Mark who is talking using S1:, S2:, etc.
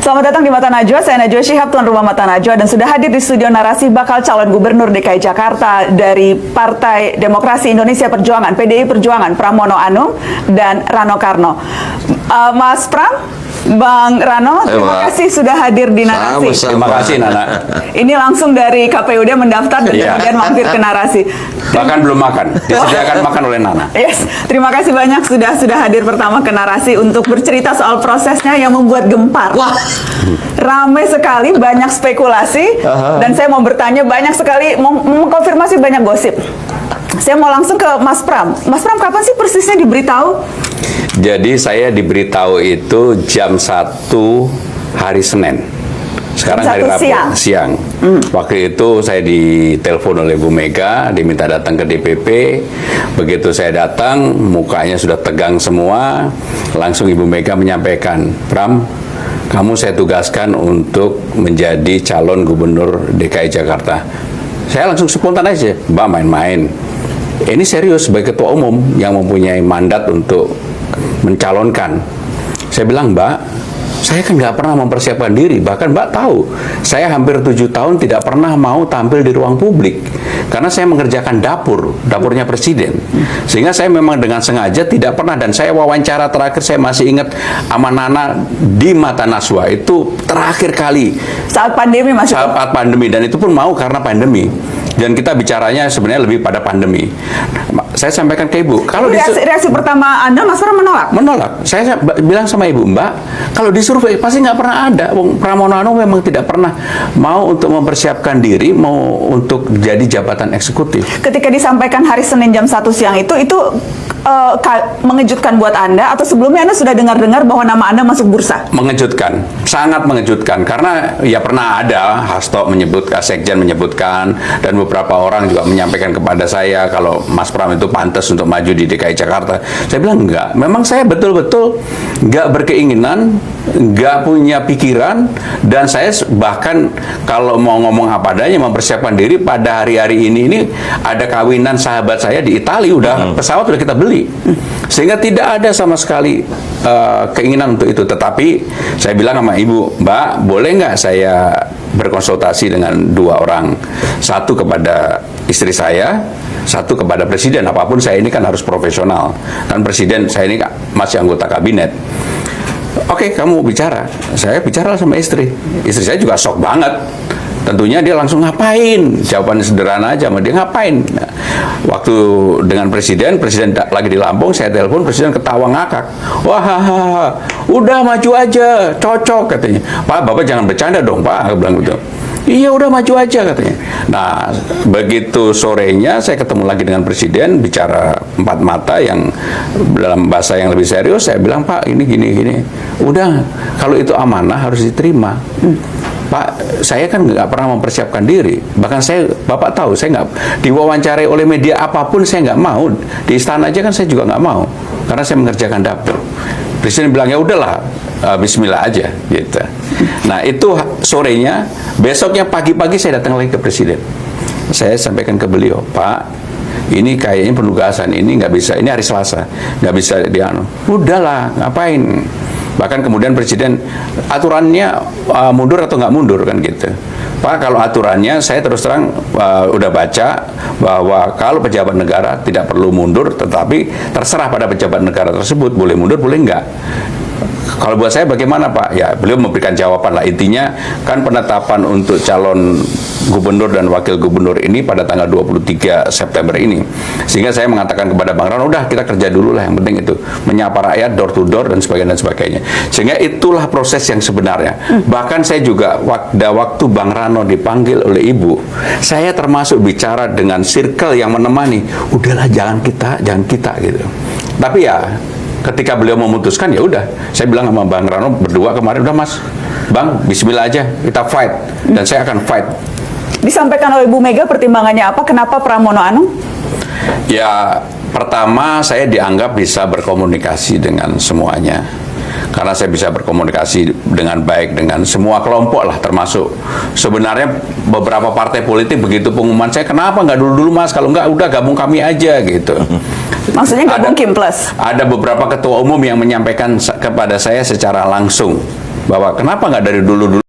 S1: Selamat datang di Mata Najwa, saya Najwa Shihab, tuan rumah Mata Najwa, dan sudah hadir di studio narasi bakal calon gubernur DKI Jakarta dari Partai Demokrasi Indonesia Perjuangan, PDI Perjuangan, Pramono Anung dan Rano Karno. Mas Pram, Bang Rano, terima kasih sudah hadir di narasi.
S2: Terima kasih, Nana.
S1: Ini langsung dari KPUD mendaftar dan kemudian mampir ke narasi.
S2: Bahkan belum makan, disediakan makan oleh Nana.
S1: Yes, terima kasih banyak sudah hadir pertama ke narasi untuk bercerita soal prosesnya yang membuat gempar.
S3: Wah,
S1: ramai sekali, banyak spekulasi, dan saya mau bertanya banyak sekali, mau mengkonfirmasi banyak gosip. Saya mau langsung ke Mas Pram. Mas Pram, kapan sih persisnya diberitahu?
S2: Jadi saya diberitahu itu jam 1 hari Senin. Sekarang hari Rabu siang. Waktu itu saya ditelepon oleh Bu Mega, diminta datang ke DPP. Begitu saya datang, mukanya sudah tegang semua. Langsung Ibu Mega menyampaikan, Pram, kamu saya tugaskan untuk menjadi calon gubernur DKI Jakarta. Saya langsung spontan aja, Mbak main-main. Ini serius sebagai ketua umum yang mempunyai mandat untuk mencalonkan. Saya bilang, Mbak, saya kan nggak pernah mempersiapkan diri. Bahkan Mbak tahu, saya hampir 7 tahun tidak pernah mau tampil di ruang publik. Karena saya mengerjakan dapurnya Presiden. Sehingga saya memang dengan sengaja tidak pernah. Dan saya wawancara terakhir, saya masih ingat sama Nana di Mata Najwa. Itu terakhir kali.
S1: Saat pandemi, Mas.
S2: Saat pandemi. Dan itu pun mau karena pandemi. Dan kita bicaranya sebenarnya lebih pada pandemi. Saya sampaikan ke Ibu, kalau
S1: reaksi pertama Anda, Mas Pram menolak?
S2: Menolak. Saya bilang sama Ibu, Mbak, kalau disurvei pasti nggak pernah ada. Pramono Anung memang tidak pernah mau untuk mempersiapkan diri, mau untuk jadi jabatan eksekutif.
S1: Ketika disampaikan hari Senin jam 1 siang itu mengejutkan buat Anda, atau sebelumnya Anda sudah dengar-dengar bahwa nama Anda masuk bursa?
S2: Mengejutkan, sangat mengejutkan. Karena ya pernah ada, Hasto menyebutkan, Sekjen menyebutkan, dan beberapa orang juga menyampaikan kepada saya kalau Mas Pram itu pantas untuk maju di DKI Jakarta. Saya bilang enggak. Memang saya betul-betul enggak berkeinginan, enggak punya pikiran, dan saya bahkan kalau mau ngomong apa adanya, mempersiapkan diri pada hari-hari ini ada kawinan sahabat saya di Italia, udah pesawat udah kita beli. Sehingga tidak ada sama sekali keinginan untuk itu. Tetapi saya bilang sama Ibu, Mbak, boleh nggak saya berkonsultasi dengan 2 orang, satu kepada istri saya, satu kepada Presiden. Apapun saya ini kan harus profesional, kan Presiden saya ini masih anggota kabinet. Oke, kamu bicara. Saya bicara sama istri saya juga shock banget. Tentunya dia langsung ngapain? Jawabannya sederhana aja, sama dia ngapain? Nah, waktu dengan Presiden lagi di Lampung, saya telepon, Presiden ketawa ngakak. Wah, udah maju aja, cocok katanya. Pak, Bapak jangan bercanda dong, Pak, aku bilang gitu. Iya, udah maju aja katanya. Nah, begitu sorenya saya ketemu lagi dengan Presiden, bicara 4 mata yang dalam bahasa yang lebih serius. Saya bilang, Pak, ini gini. Udah, kalau itu amanah harus diterima. Pak, saya kan nggak pernah mempersiapkan diri. Bahkan Bapak tahu, saya nggak diwawancarai oleh media apapun, saya nggak mau. Di istana aja kan saya juga nggak mau, karena saya mengerjakan dapur. Presiden bilang, ya udahlah, Bismillah aja, gitu. Nah, itu sorenya. Besoknya pagi-pagi saya datang lagi ke Presiden. Saya sampaikan ke beliau, Pak, ini kayaknya penugasan ini nggak bisa. Ini hari Selasa, nggak bisa dianu. Udahlah, ngapain? Bahkan kemudian Presiden aturannya mundur atau nggak mundur kan gitu. Pak, kalau aturannya saya terus terang udah baca bahwa kalau pejabat negara tidak perlu mundur, tetapi terserah pada pejabat negara tersebut boleh mundur boleh nggak. Kalau buat saya bagaimana, Pak? Ya, beliau memberikan jawaban lah. Intinya kan penetapan untuk calon gubernur dan wakil gubernur ini pada tanggal 23 September ini. Sehingga saya mengatakan kepada Bang Rano, udah kita kerja dulu lah, yang penting itu menyapa rakyat door to door dan sebagainya. Sehingga itulah proses yang sebenarnya. Bahkan saya juga waktu Bang Rano dipanggil oleh Ibu, saya termasuk bicara dengan circle yang menemani. Udahlah, jangan kita gitu. Tapi ya ketika beliau memutuskan, ya udah, saya bilang sama Bang Rano berdua kemarin, udah Mas, Bang, Bismillah aja, kita fight, dan saya akan fight.
S1: Disampaikan oleh Bu Mega pertimbangannya apa? Kenapa Pramono Anung?
S2: Ya, pertama saya dianggap bisa berkomunikasi dengan semuanya. Karena saya bisa berkomunikasi dengan baik dengan semua kelompok lah, termasuk sebenarnya beberapa partai politik begitu pengumuman saya, kenapa nggak dulu Mas, kalau nggak udah gabung kami aja gitu.
S1: Maksudnya gabung Kim Plus?
S2: Ada beberapa ketua umum yang menyampaikan kepada saya secara langsung bahwa kenapa nggak dari dulu-dulu